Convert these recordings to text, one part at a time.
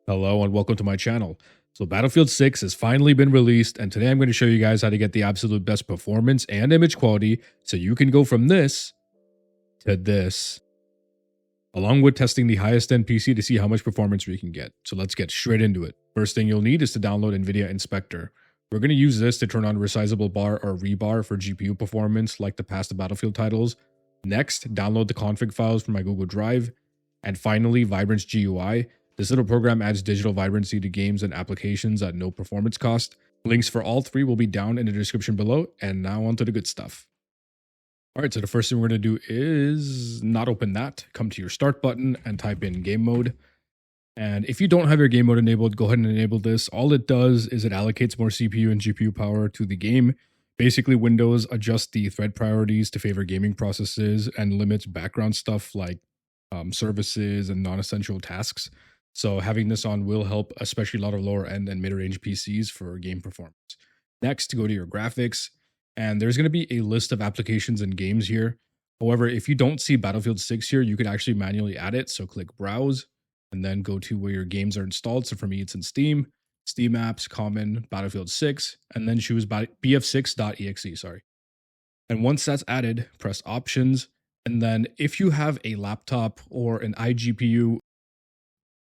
Hello and welcome to my channel. So Battlefield 6 has finally been released, and today I'm going to show you guys how to get the absolute best performance and image quality so you can go from this to this, along with testing the highest end PC to see how much performance we can get. So let's get straight into it. First thing you'll need is to download Nvidia Inspector. We're going to use this to turn on resizable bar or ReBAR for GPU performance like the past Battlefield titles. Next, download the config files from my Google Drive. And finally, VibranceGUI. This little program adds digital vibrancy to games and applications at no performance cost. Links for all three will be down in the description below. And now on to the good stuff. All right, so the first thing we're going to do is not open that. Come to your start button and type in game mode. And if you don't have your game mode enabled, go ahead and enable this. All it does is it allocates more CPU and GPU power to the game. Basically, Windows adjusts the thread priorities to favor gaming processes and limits background stuff like services and non-essential tasks. So having this on will help, especially a lot of lower end and mid-range PCs for game performance. Next, go to your graphics, and there's going to be a list of applications and games here. However, if you don't see Battlefield 6 here, you could actually manually add it. So click Browse, and then go to where your games are installed. So for me, it's in Steam, Steam Apps, Common, Battlefield 6, and then choose bf6.exe, sorry. And once that's added, press Options, and then if you have a laptop or an iGPU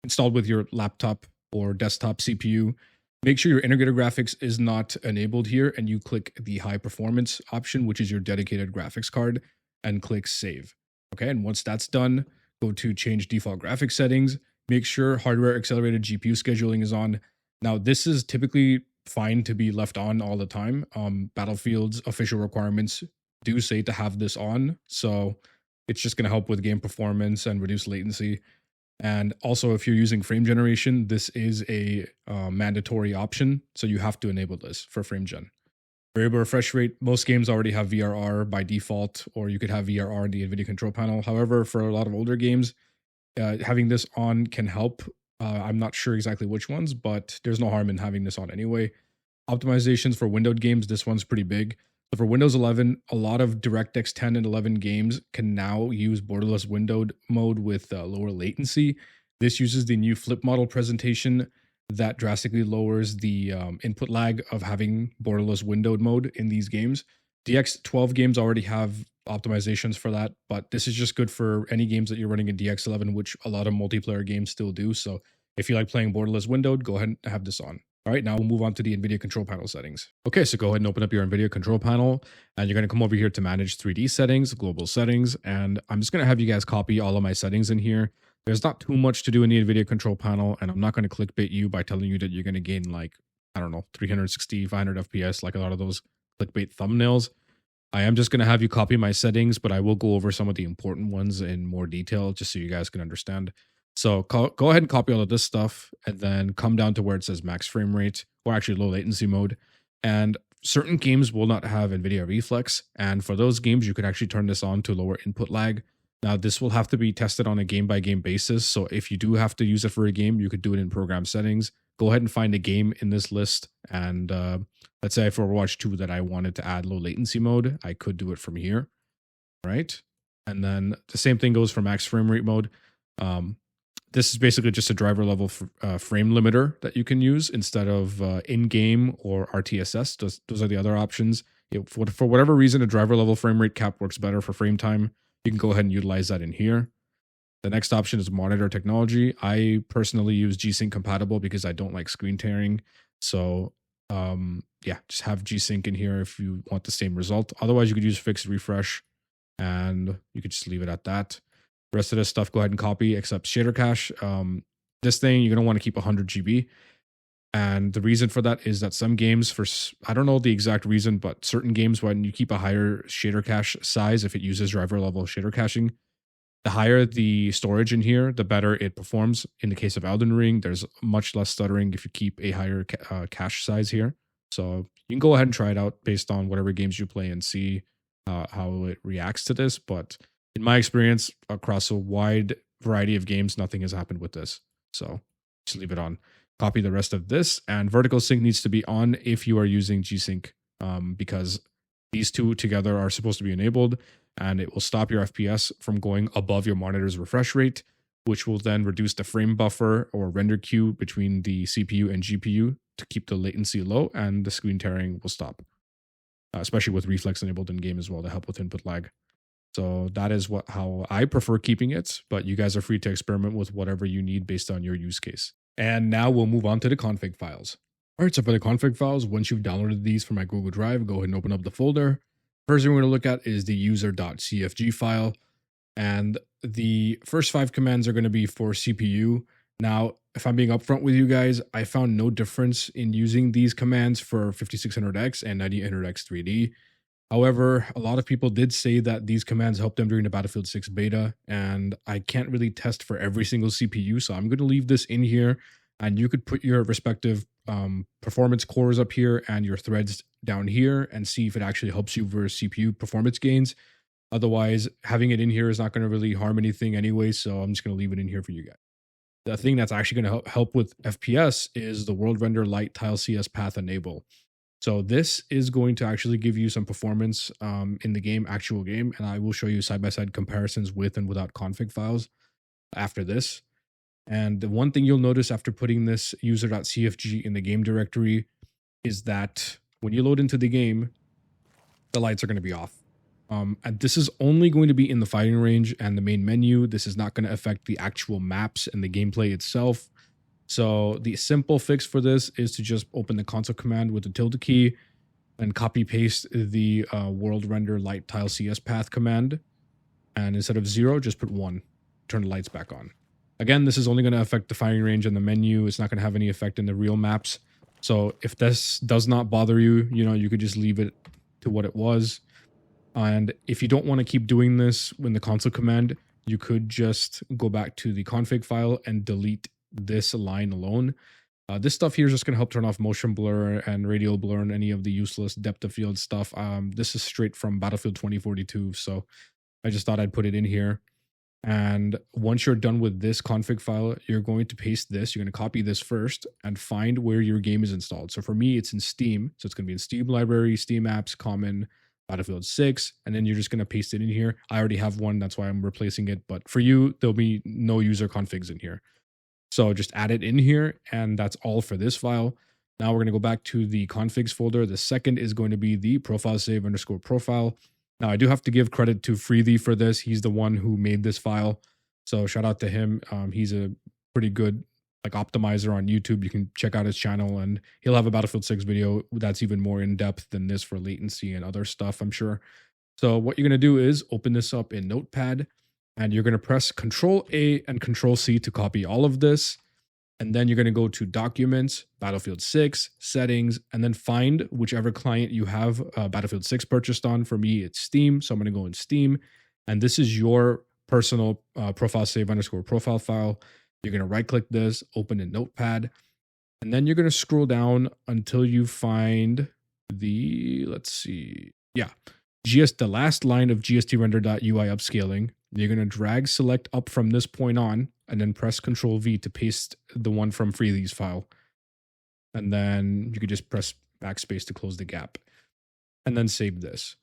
installed with your laptop or desktop CPU, make sure your integrated graphics is not enabled here, and you click the high performance option, which is your dedicated graphics card, and click Save. Okay, and once that's done, go to change default graphics settings. Make sure hardware accelerated GPU scheduling is on. Now, this is typically fine to be left on all the time. Battlefield's official requirements do say to have this on, so it's just going to help with game performance and reduce latency. And also, if you're using frame generation, this is a mandatory option, so you have to enable this for frame gen. Variable refresh rate, most games already have VRR by default, or you could have VRR in the Nvidia control panel. However, for a lot of older games, having this on can help. I'm not sure exactly which ones, but there's no harm in having this on anyway. Optimizations for windowed games, this one's pretty big. So for Windows 11, a lot of DirectX 10 and 11 games can now use borderless windowed mode with lower latency. This uses the new flip model presentation that drastically lowers the input lag of having borderless windowed mode in these games. DX12 games already have optimizations for that, but this is just good for any games that you're running in DX11, which a lot of multiplayer games still do. So if you like playing borderless windowed, go ahead and have this on. All right, now we'll move on to the Nvidia control panel settings. Okay, so go ahead and open up your Nvidia control panel, and you're going to come over here to manage 3D settings, global settings, and I'm just going to have you guys copy all of my settings in here. There's not too much to do in the Nvidia control panel, and I'm not going to clickbait you by telling you that you're going to gain like, I don't know, 360, 500 FPS, like a lot of those clickbait thumbnails. I am just going to have you copy my settings, but I will go over some of the important ones in more detail just so you guys can understand. So go ahead and copy all of this stuff, and then come down to where it says max frame rate, or actually low latency mode. And certain games will not have NVIDIA Reflex, and for those games, you could actually turn this on to lower input lag. Now, this will have to be tested on a game-by-game basis, so if you do have to use it for a game, you could do it in program settings. Go ahead and find a game in this list, and let's say for Overwatch 2 that I wanted to add low latency mode, I could do it from here, right? And then the same thing goes for max frame rate mode. This is basically just a driver level frame limiter that you can use instead of in-game or RTSS. Those are the other options. For whatever reason, a driver level frame rate cap works better for frame time. You can go ahead and utilize that in here. The next option is monitor technology. I personally use G-Sync compatible because I don't like screen tearing. So yeah, just have G-Sync in here if you want the same result. Otherwise, you could use fixed refresh, and you could just leave it at that. The rest of this stuff, go ahead and copy, except shader cache. This thing, you're going to want to keep 100 GB. And the reason for that is that some games, I don't know the exact reason, but certain games, when you keep a higher shader cache size, if it uses driver level shader caching, the higher the storage in here, the better it performs. In the case of Elden Ring, there's much less stuttering if you keep a higher cache size here. So you can go ahead and try it out based on whatever games you play and see how it reacts to this. But in my experience, across a wide variety of games, nothing has happened with this. So just leave it on. Copy the rest of this, and vertical sync needs to be on if you are using G-Sync, because these two together are supposed to be enabled, and it will stop your FPS from going above your monitor's refresh rate. which will then reduce the frame buffer or render queue between the CPU and GPU to keep the latency low, and the screen tearing will stop, especially with reflex enabled in game as well to help with input lag. So that is how I prefer keeping it, but you guys are free to experiment with whatever you need based on your use case. And now we'll move on to the config files. All right, so for the config files, once you've downloaded these from my Google Drive, go ahead and open up the folder. First thing we're going to look at is the user.cfg file. And the first 5 commands are going to be for CPU. Now, if I'm being upfront with you guys, I found no difference in using these commands for 5600X and 9800X 3D. However, a lot of people did say that these commands helped them during the Battlefield 6 beta, and I can't really test for every single CPU, so I'm going to leave this in here, and you could put your respective performance cores up here and your threads down here and see if it actually helps you versus CPU performance gains. Otherwise, having it in here is not going to really harm anything anyway, so I'm just going to leave it in here for you guys. The thing that's actually going to help with FPS is the World Render Light Tile CS Path Enable. So this is going to actually give you some performance in the game, actual game, and I will show you side-by-side comparisons with and without config files after this. And the one thing you'll notice after putting this user.cfg in the game directory is that when you load into the game, the lights are going to be off. And this is only going to be in the firing range and the main menu. This is not going to affect the actual maps and the gameplay itself. So the simple fix for this is to just open the console command with the tilde key and copy paste the world render light tile CS path command. And instead of 0, just put 1, turn the lights back on. Again, this is only going to affect the firing range and the menu. It's not going to have any effect in the real maps. So if this does not bother you, you could just leave it to what it was. And if you don't want to keep doing this in the console command, you could just go back to the config file and delete this line alone. This stuff here is just going to help turn off motion blur and radial blur and any of the useless depth of field stuff. This is straight from Battlefield 2042, so I just thought I'd put it in here. And once you're done with this config file, you're going to paste this. You're going to copy this first and find where your game is installed. So for me, it's in Steam. So it's going to be in Steam Library, Steam Apps, Common, Battlefield 6, and then you're just going to paste it in here. I already have one, that's why I'm replacing it. But for you, there'll be no user configs in here. So just add it in here, and that's all for this file. Now we're going to go back to the configs folder. The second is going to be the profile save _ profile. Now I do have to give credit to Freethy for this. He's the one who made this file. So shout out to him. He's a pretty good optimizer on YouTube. You can check out his channel, and he'll have a Battlefield 6 video that's even more in depth than this for latency and other stuff, I'm sure. So what you're going to do is open this up in Notepad, and you're going to press Control-A and Control-C to copy all of this. And then you're going to go to Documents, Battlefield 6, Settings, and then find whichever client you have Battlefield 6 purchased on. For me, it's Steam, so I'm going to go in Steam. And this is your personal profile save _ profile file. You're going to right-click this, open in Notepad, and then you're going to scroll down until you find the, the last line of gstrender.ui upscaling. You're going to drag select up from this point on, and then press Ctrl-V to paste the one from Freethy's file. And then you could just press backspace to close the gap, and then save this.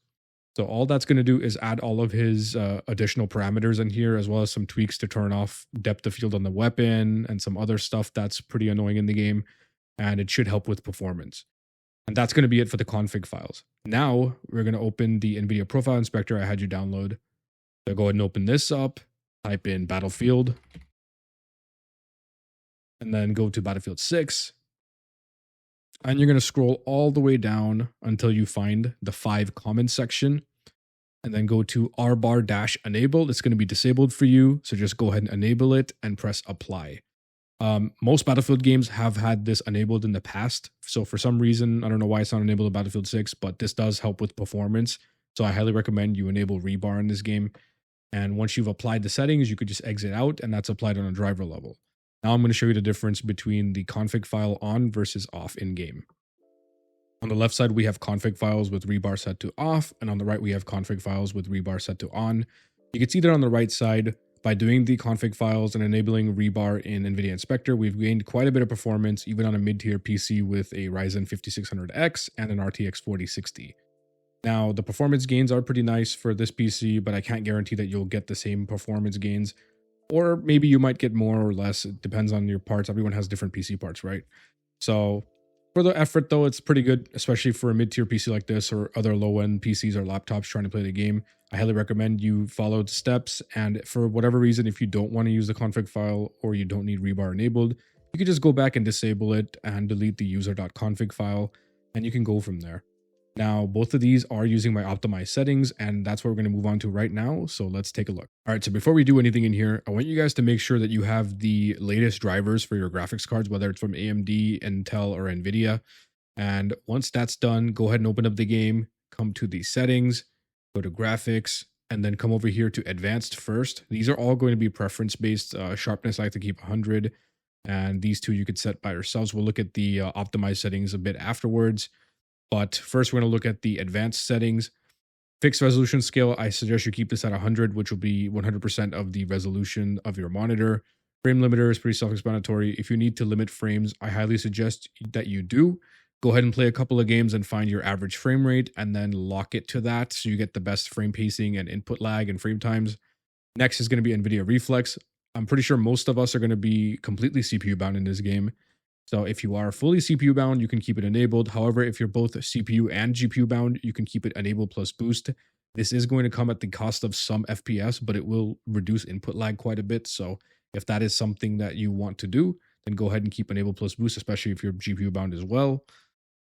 So all that's going to do is add all of his additional parameters in here, as well as some tweaks to turn off depth of field on the weapon and some other stuff that's pretty annoying in the game. And it should help with performance. And that's going to be it for the config files. Now we're going to open the Nvidia profile inspector I had you download. So go ahead and open this up, type in Battlefield, and then go to Battlefield 6. And you're going to scroll all the way down until you find the 5 comments section, and then go to ReBAR enable. It's going to be disabled for you, so just go ahead and enable it and press apply. Most Battlefield games have had this enabled in the past, so for some reason, I don't know why it's not enabled in Battlefield 6, but this does help with performance, so I highly recommend you enable ReBAR in this game. And once you've applied the settings, you could just exit out, and that's applied on a driver level. Now I'm going to show you the difference between the config file on versus off in-game. On the left side, we have config files with ReBAR set to off, and on the right, we have config files with ReBAR set to on. You can see that on the right side, by doing the config files and enabling ReBAR in Nvidia Inspector, we've gained quite a bit of performance, even on a mid-tier PC with a Ryzen 5600X and an RTX 4060. Now, the performance gains are pretty nice for this PC, but I can't guarantee that you'll get the same performance gains or maybe you might get more or less. It depends on your parts. Everyone has different PC parts, right? So for the effort though, it's pretty good, especially for a mid-tier PC like this or other low-end PCs or laptops trying to play the game. I highly recommend you follow the steps, and for whatever reason, if you don't want to use the config file or you don't need ReBAR enabled, you can just go back and disable it and delete the user.config file, and you can go from there. Now, both of these are using my optimized settings, and that's what we're going to move on to right now. So let's take a look. All right, so before we do anything in here, I want you guys to make sure that you have the latest drivers for your graphics cards, whether it's from AMD, Intel, or Nvidia. And once that's done, go ahead and open up the game, come to the settings, go to graphics, and then come over here to advanced first. These are all going to be preference-based. Sharpness, I like to keep 100. And these two you could set by yourselves. We'll look at the optimized settings a bit afterwards. But first, we're going to look at the advanced settings. Fixed resolution scale, I suggest you keep this at 100, which will be 100% of the resolution of your monitor. Frame limiter is pretty self-explanatory. If you need to limit frames, I highly suggest that you do. Go ahead and play a couple of games and find your average frame rate and then lock it to that so you get the best frame pacing and input lag and frame times. Next is going to be Nvidia Reflex. I'm pretty sure most of us are going to be completely CPU bound in this game. So if you are fully CPU bound, you can keep it enabled. However, if you're both CPU and GPU bound, you can keep it enabled plus boost. This is going to come at the cost of some FPS, but it will reduce input lag quite a bit. So if that is something that you want to do, then go ahead and keep enable plus boost, especially if you're GPU bound as well.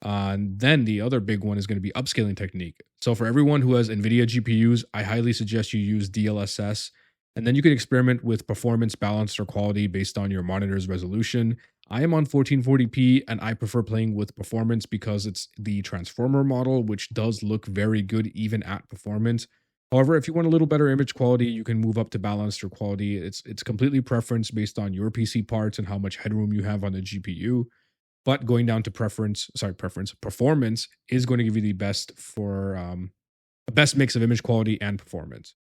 And then the other big one is going to be upscaling technique. So for everyone who has Nvidia GPUs, I highly suggest you use DLSS. And then you can experiment with performance, balance, or quality based on your monitor's resolution. I am on 1440p and I prefer playing with performance because it's the transformer model, which does look very good even at performance. However, if you want a little better image quality, you can move up to balanced or quality. It's completely preference based on your PC parts and how much headroom you have on the GPU. But going down to performance is going to give you the best mix of image quality and performance.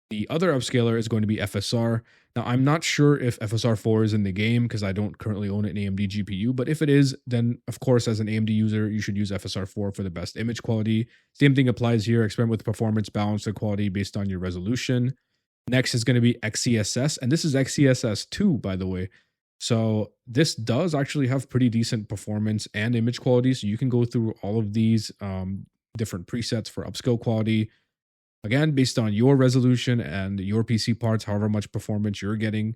The other upscaler is going to be FSR. Now, I'm not sure if FSR 4 is in the game because I don't currently own an AMD GPU, but if it is, then of course, as an AMD user, you should use FSR 4 for the best image quality. Same thing applies here. Experiment with performance, balance, and quality based on your resolution. Next is going to be XeSS, and this is XeSS 2, by the way. So this does actually have pretty decent performance and image quality, so you can go through all of these different presets for upscale quality. Again, based on your resolution and your PC parts, however much performance you're getting.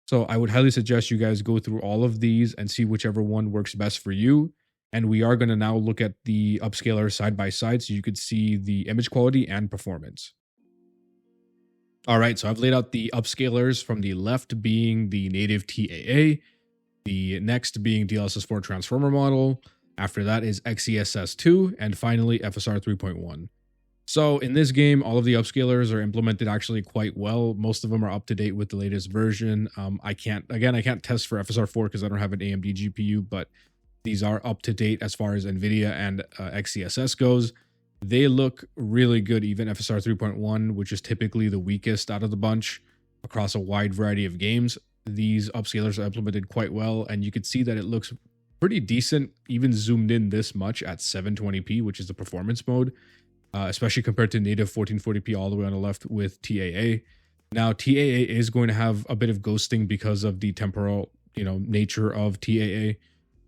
So I would highly suggest you guys go through all of these and see whichever one works best for you. And we are going to now look at the upscaler side by side so you could see the image quality and performance. All right, so I've laid out the upscalers from the left being the native TAA, the next being DLSS4 transformer model. After that is XeSS2, and finally FSR 3.1. So in this game, all of the upscalers are implemented actually quite well. Most of them are up to date with the latest version. I can't test for FSR 4 because I don't have an AMD GPU, but these are up to date as far as Nvidia and XeSS goes. They look really good, even FSR 3.1, which is typically the weakest out of the bunch across a wide variety of games. These upscalers are implemented quite well, and you could see that it looks pretty decent, even zoomed in this much at 720p, which is the performance mode. Especially compared to native 1440p all the way on the left with TAA. Now, TAA is going to have a bit of ghosting because of the temporal, nature of TAA.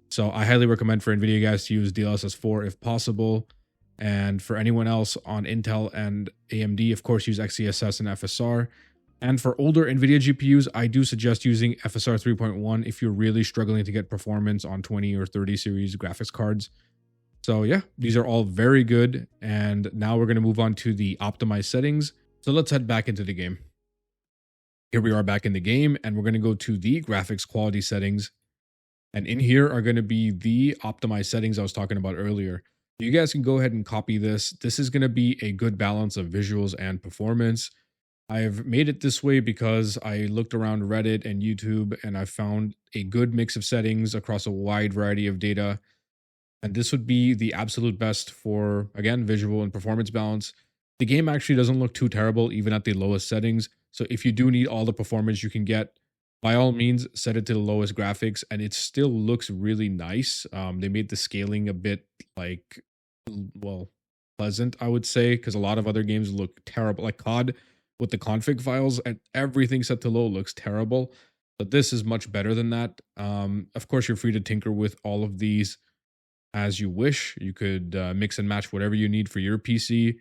So I highly recommend for Nvidia guys to use DLSS 4 if possible. And for anyone else on Intel and AMD, of course, use XeSS and FSR. And for older Nvidia GPUs, I do suggest using FSR 3.1 if you're really struggling to get performance on 20 or 30 series graphics cards. So yeah, these are all very good. And now we're going to move on to the optimized settings. So let's head back into the game. Here we are back in the game, and we're going to go to the graphics quality settings. And in here are going to be the optimized settings I was talking about earlier. You guys can go ahead and copy this. This is going to be a good balance of visuals and performance. I've made it this way because I looked around Reddit and YouTube and I found a good mix of settings across a wide variety of data. And this would be the absolute best for, again, visual and performance balance. The game actually doesn't look too terrible, even at the lowest settings. So if you do need all the performance you can get, by all means, set it to the lowest graphics, and it still looks really nice. They made the scaling a bit, pleasant, I would say, because a lot of other games look terrible. Like COD, with the config files and everything set to low looks terrible. But this is much better than that. Of course, you're free to tinker with all of these as you wish. You could mix and match whatever you need for your PC.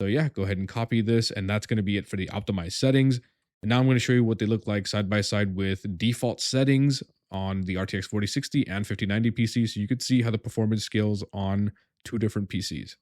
So yeah, go ahead and copy this, and that's going to be it for the optimized settings. And now I'm going to show you what they look like side by side with default settings on the RTX 4060 and 5090 PC, so you could see how the performance scales on two different PCs.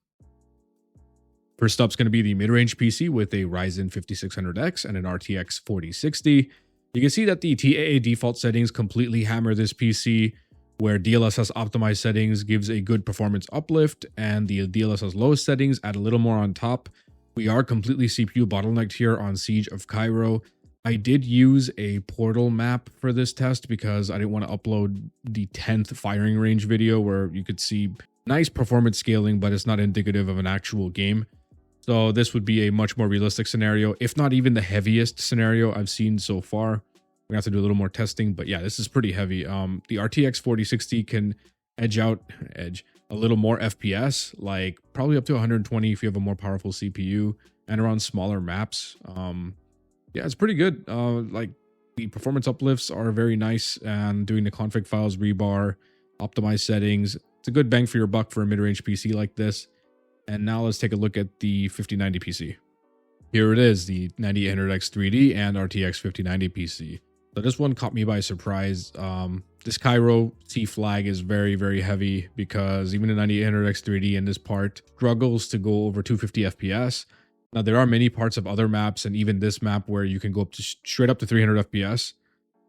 First up is going to be the mid-range PC with a Ryzen 5600X and an RTX 4060. You can see that the TAA default settings completely hammer this PC, where DLSS optimized settings gives a good performance uplift, and the DLSS lowest settings add a little more on top. We are completely CPU bottlenecked here on Siege of Cairo. I did use a portal map for this test because I didn't want to upload the 10th firing range video where you could see nice performance scaling, but it's not indicative of an actual game. So this would be a much more realistic scenario, if not even the heaviest scenario I've seen so far. We have to do a little more testing, but yeah, this is pretty heavy. The RTX 4060 can edge a little more FPS, like probably up to 120 if you have a more powerful CPU and around smaller maps. Yeah, it's pretty good. Like the performance uplifts are very nice, and doing the config files, ReBAR, optimized settings, it's a good bang for your buck for a mid-range PC like this. And now let's take a look at the 5090 PC. Here it is, the 9800X 3D and RTX 5090 PC. So this one caught me by surprise. This Cairo C flag is very, very heavy because even the 9800X 3D in this part struggles to go over 250 FPS. Now, there are many parts of other maps and even this map where you can go up to straight up to 300 FPS.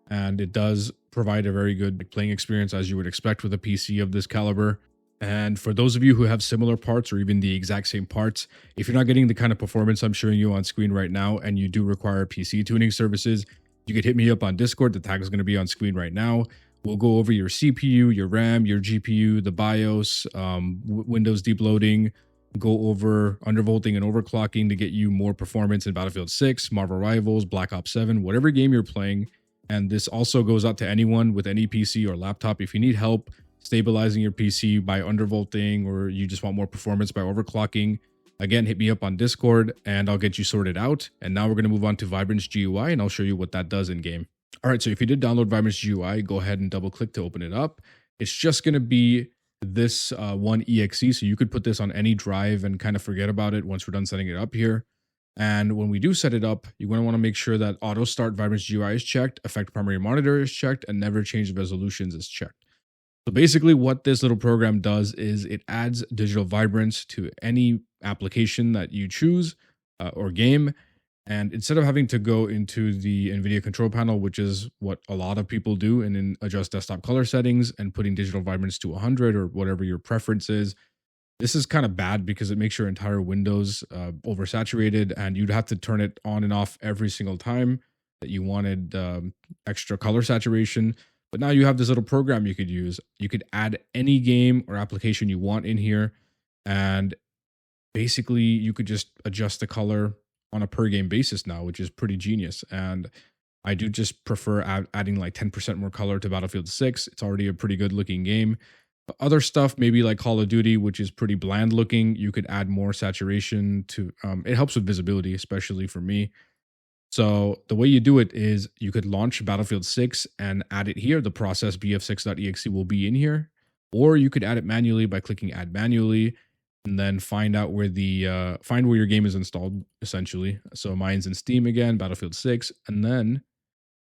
And it does provide a very good playing experience, as you would expect with a PC of this caliber. And for those of you who have similar parts or even the exact same parts, if you're not getting the kind of performance I'm showing you on screen right now and you do require PC tuning services, you could hit me up on Discord. The tag is going to be on screen right now. We'll go over your CPU, your RAM, your GPU, the BIOS, Windows deep loading, go over undervolting and overclocking to get you more performance in Battlefield 6, Marvel Rivals, Black Ops 7, whatever game you're playing. And this also goes out to anyone with any PC or laptop. If you need help stabilizing your PC by undervolting, or you just want more performance by overclocking, again, hit me up on Discord and I'll get you sorted out. And now we're going to move on to VibranceGUI and I'll show you what that does in game. All right, so if you did download VibranceGUI, go ahead and double click to open it up. It's just going to be this one exe, so you could put this on any drive and kind of forget about it once we're done setting it up here. And when we do set it up, you're going to want to make sure that auto start VibranceGUI is checked, affect primary monitor is checked, and never change resolutions is checked. So basically what this little program does is it adds digital vibrance to any application that you choose or game. And instead of having to go into the Nvidia control panel, which is what a lot of people do, and then adjust desktop color settings and putting digital vibrance to 100 or whatever your preference is, this is kind of bad because it makes your entire Windows oversaturated, and you'd have to turn it on and off every single time that you wanted extra color saturation. But now you have this little program you could use. You could add any game or application you want in here, and basically you could just adjust the color on a per game basis now, which is pretty genius. And I do just prefer adding like 10% more color to Battlefield 6. It's already a pretty good looking game. But other stuff, maybe like Call of Duty, which is pretty bland looking, you could add more saturation to, it helps with visibility, especially for me. So the way you do it is you could launch Battlefield 6 and add it here. The process bf6.exe will be in here, or you could add it manually by clicking add manually, and then find out where the find where your game is installed, essentially. So mine's in Steam again, Battlefield 6, and then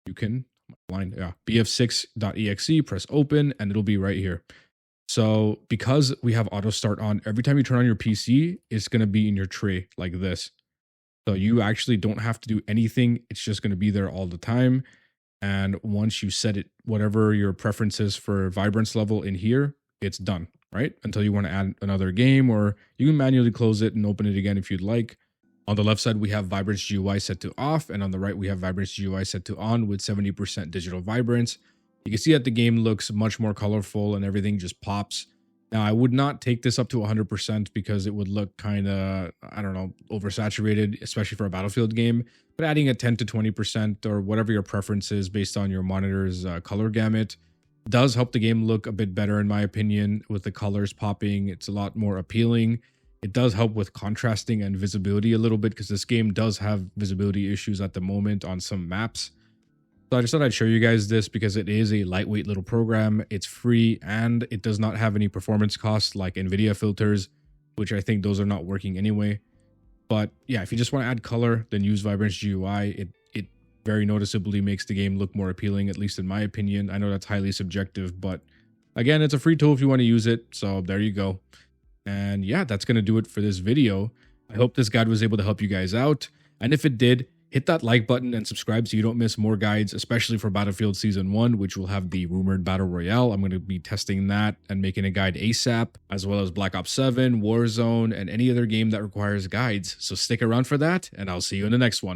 you can bf6.exe, press open, and it'll be right here. So because we have auto start on, every time you turn on your PC, it's going to be in your tray like this. So you actually don't have to do anything. It's just going to be there all the time. And once you set it, whatever your preference is for vibrance level in here, it's done, right? Until you want to add another game, or you can manually close it and open it again if you'd like. On the left side, we have VibranceGUI set to off, and on the right, we have VibranceGUI set to on with 70% digital vibrance. You can see that the game looks much more colorful and everything just pops. Now, I would not take this up to 100% because it would look kind of, I don't know, oversaturated, especially for a Battlefield game. But adding a 10 to 20% or whatever your preference is based on your monitor's color gamut does help the game look a bit better, in my opinion, with the colors popping. It's a lot more appealing. It does help with contrasting and visibility a little bit because this game does have visibility issues at the moment on some maps. So I just thought I'd show you guys this because it is a lightweight little program. It's free and it does not have any performance costs like Nvidia filters, which I think those are not working anyway. But yeah, if you just want to add color, then use VibranceGUI. It very noticeably makes the game look more appealing, at least in my opinion. I know that's highly subjective, but again, it's a free tool if you want to use it. So there you go. And yeah, that's going to do it for this video. I hope this guide was able to help you guys out. And if it did, hit that like button and subscribe so you don't miss more guides, especially for Battlefield Season 1, which will have the rumored Battle Royale. I'm going to be testing that and making a guide ASAP, as well as Black Ops 7, Warzone, and any other game that requires guides. So stick around for that, and I'll see you in the next one.